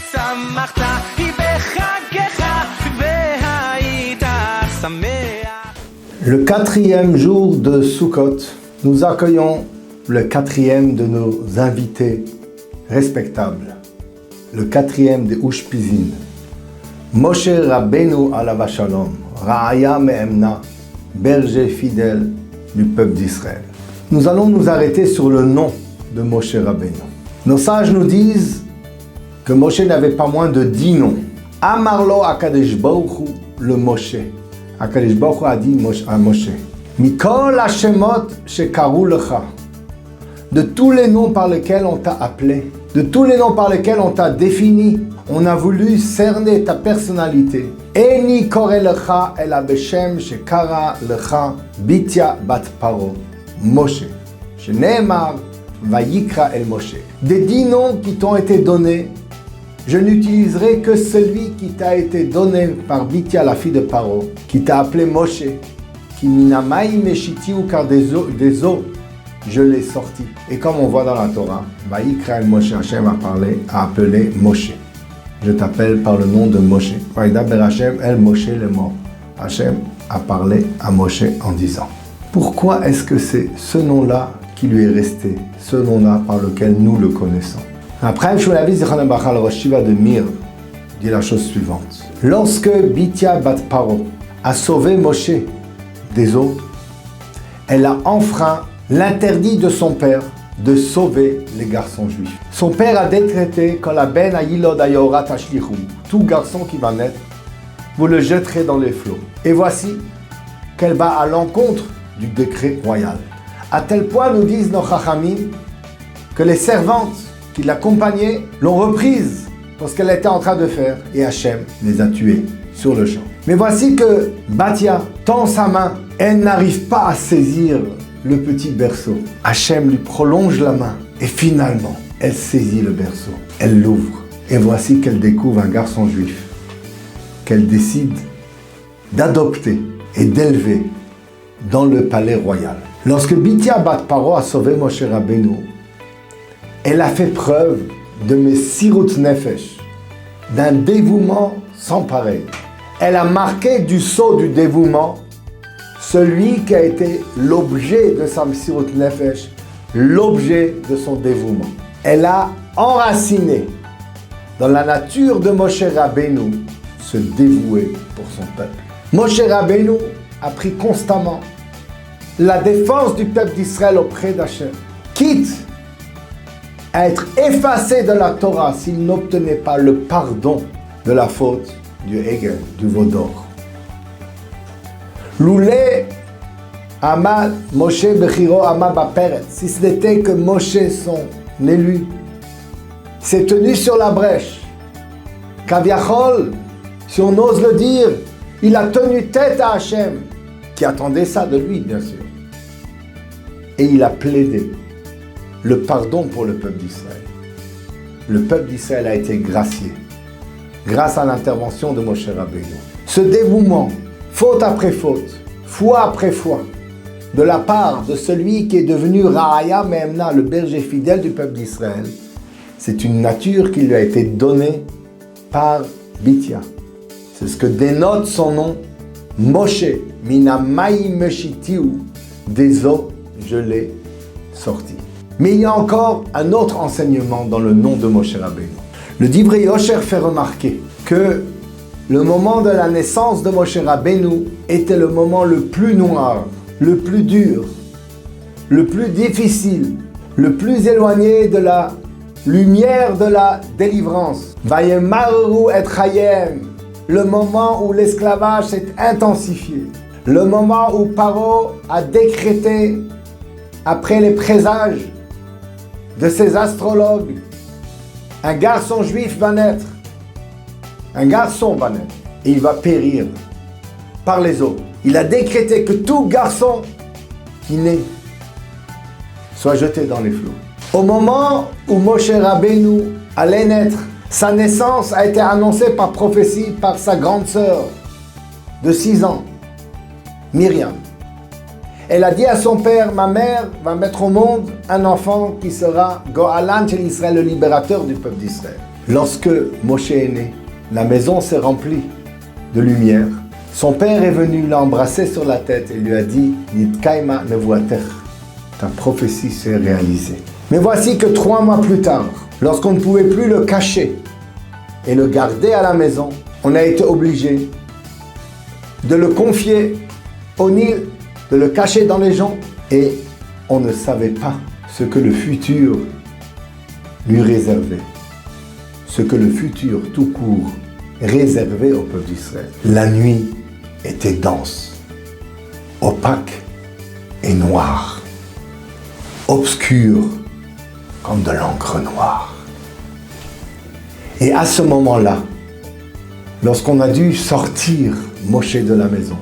ושמחת בחגך והיית שמח. Le quatrième jour de Sukkot, nous accueillons le quatrième de nos invités respectables, le quatrième des Ushpizin, Moshe Rabbeinu alav shalom, Ra'aya Me'emna, berger fidèle du peuple d'Israël. Nous allons nous arrêter sur le nom de Moshe Rabbeinu. Nos sages nous disent que Moshe n'avait pas moins de 10 noms. Amarlo Akadosh Baruch Hu le Moshe. Akadosh Baruch Hu a dit à Moshe, Mikol Hashemot shekaru lecha. De tous les noms par lesquels on t'a appelé, de tous les noms par lesquels on t'a défini, on a voulu cerner ta personnalité. Eni kore lecha el beshem shekara lecha Bitya bat Paro Moshe. Sheneemar vayikra el Moshe. Des 10 noms qui t'ont été donnés, je n'utiliserai que celui qui t'a été donné par Bitya, la fille de Paro, qui t'a appelé Moshe, qui minamai meshitiu, car des eaux, je l'ai sorti. Et comme on voit dans la Torah, Vayikra el Moshe, Hashem a appelé Moshe. Je t'appelle par le nom de Moshe. Vaidaber Hashem el Moshe le mort. Hashem a parlé à Moshe en disant. Pourquoi est-ce que c'est ce nom-là qui lui est resté, ce nom-là par lequel nous le connaissons? Après, Shulavi Zichron Bacha, le Rosh Yeshiva de Mir, dit la chose suivante. Lorsque Bitya bat Paro a sauvé Moshe des eaux, elle a enfreint l'interdit de son père de sauver les garçons juifs. Son père a décrété quand la ben ayilod ayorat ashlichum, tout garçon qui va naître, vous le jetterez dans les flots. Et voici qu'elle va à l'encontre du décret royal. À tel point, nous disent nos chachamim, que les servantes qui l'accompagnaient l'ont reprise pour ce qu'elle était en train de faire et Hachem les a tués sur le champ. Mais voici que Batya tend sa main, elle n'arrive pas à saisir le petit berceau. Hachem lui prolonge la main et finalement, elle saisit le berceau. Elle l'ouvre et voici qu'elle découvre un garçon juif qu'elle décide d'adopter et d'élever dans le palais royal. Lorsque Bitya bat Paro a sauvé Moshe Rabbeinu, elle a fait preuve de Messirut Nefesh, d'un dévouement sans pareil. Elle a marqué du sceau du dévouement celui qui a été l'objet de sa Messirut Nefesh, l'objet de son dévouement. Elle a enraciné dans la nature de Moshe Rabbeinu se dévouer pour son peuple. Moshe Rabbeinu a pris constamment la défense du peuple d'Israël auprès d'Hachem, quitte à être effacé de la Torah s'il n'obtenait pas le pardon de la faute du Hegel, du veau d'or. Loulé Amad Moshe Bechiro Amad Baperet, si ce n'était que Moshe, son élu, s'est tenu sur la brèche. Kaviachol, si on ose le dire, il a tenu tête à Hachem, qui attendait ça de lui, bien sûr. Et il a plaidé le pardon pour le peuple d'Israël. Le peuple d'Israël a été gracié grâce à l'intervention de Moshe Rabbeinu. Ce dévouement, faute après faute, foi après foi, de la part de celui qui est devenu Ra'aya Me'emna, le berger fidèle du peuple d'Israël, c'est une nature qui lui a été donnée par Bitya. C'est ce que dénote son nom, Moshe, Minamai Meshitiu, des eaux, je l'ai sorti. Mais il y a encore un autre enseignement dans le nom de Moshe Rabbeinu. Le Divrei Yosher fait remarquer que le moment de la naissance de Moshe Rabbeinu était le moment le plus noir, le plus dur, le plus difficile, le plus éloigné de la lumière de la délivrance. Vayemaru et chayem, le moment où l'esclavage s'est intensifié, le moment où Paro a décrété, après les présages de ses astrologues, un garçon juif va naître, un garçon va naître, et il va périr par les eaux. Il a décrété que tout garçon qui naît soit jeté dans les flots. Au moment où Moshe Rabbeinu allait naître, sa naissance a été annoncée par prophétie par sa grande sœur de 6 ans, Myriam. Elle a dit à son père, ma mère va mettre au monde un enfant qui sera Go'alan shel Israël, le libérateur du peuple d'Israël. Lorsque Moshe est né, la maison s'est remplie de lumière. Son père est venu l'embrasser sur la tête et lui a dit « Nitkaima nevuater » ta prophétie s'est réalisée. Mais voici que 3 mois plus tard, lorsqu'on ne pouvait plus le cacher et le garder à la maison, on a été obligé de le confier au Nil, de le cacher dans les gens, et on ne savait pas ce que le futur lui réservait, ce que le futur tout court réservait au peuple d'Israël. La nuit était dense, opaque et noire, obscure comme de l'encre noire. Et à ce moment-là, lorsqu'on a dû sortir Moshe de la maison,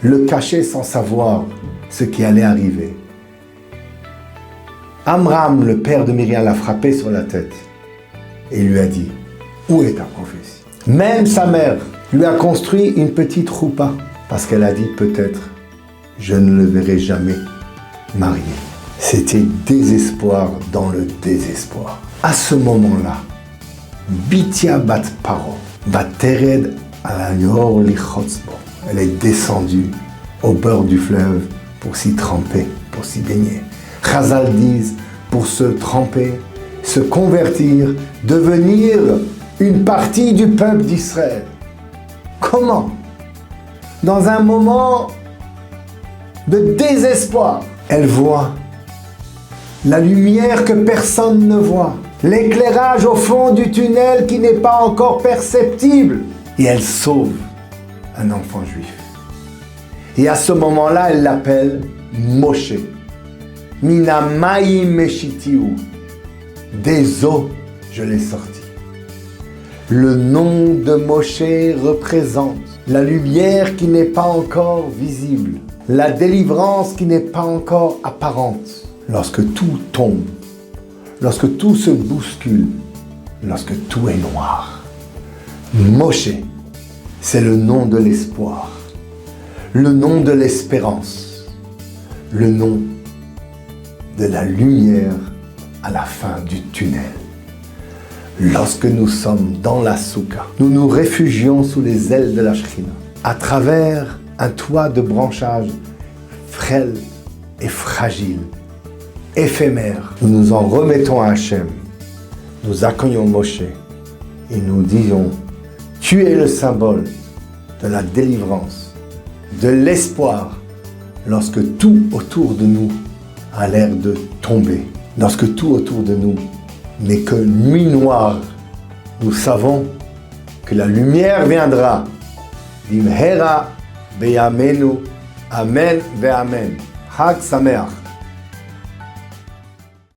le cacher sans savoir ce qui allait arriver, Amram, le père de Myriam, l'a frappé sur la tête et lui a dit « Où est ta prophétie ?» Même sa mère lui a construit une petite roupa parce qu'elle a dit « Peut-être je ne le verrai jamais marié ». C'était désespoir dans le désespoir. À ce moment-là, Bitia bat Paro, Batered alayor lichotzbo. Elle est descendue au bord du fleuve pour s'y tremper, pour s'y baigner. Chazal disent pour se tremper, se convertir, devenir une partie du peuple d'Israël. Comment? Dans un moment de désespoir, elle voit la lumière que personne ne voit, l'éclairage au fond du tunnel qui n'est pas encore perceptible. Et elle sauve un enfant juif. Et à ce moment-là, elle l'appelle Moshe. Mina maï meshitiou. Des eaux, je l'ai sorti. Le nom de Moshe représente la lumière qui n'est pas encore visible, la délivrance qui n'est pas encore apparente. Lorsque tout tombe, lorsque tout se bouscule, lorsque tout est noir. Moshe, c'est le nom de l'espoir, le nom de l'espérance, le nom de la lumière à la fin du tunnel. Lorsque nous sommes dans la soukha, nous nous réfugions sous les ailes de la Shekhinah, à travers un toit de branchages frêle et fragile, éphémère. Nous nous en remettons à Hachem, nous accueillons Moshe et nous disons « Tu es le symbole de la délivrance, de l'espoir lorsque tout autour de nous a l'air de tomber, lorsque tout autour de nous n'est que nuit noire. Nous savons que la lumière viendra. Vimhera beyamenu, amen ve'amen. Chag Sameach.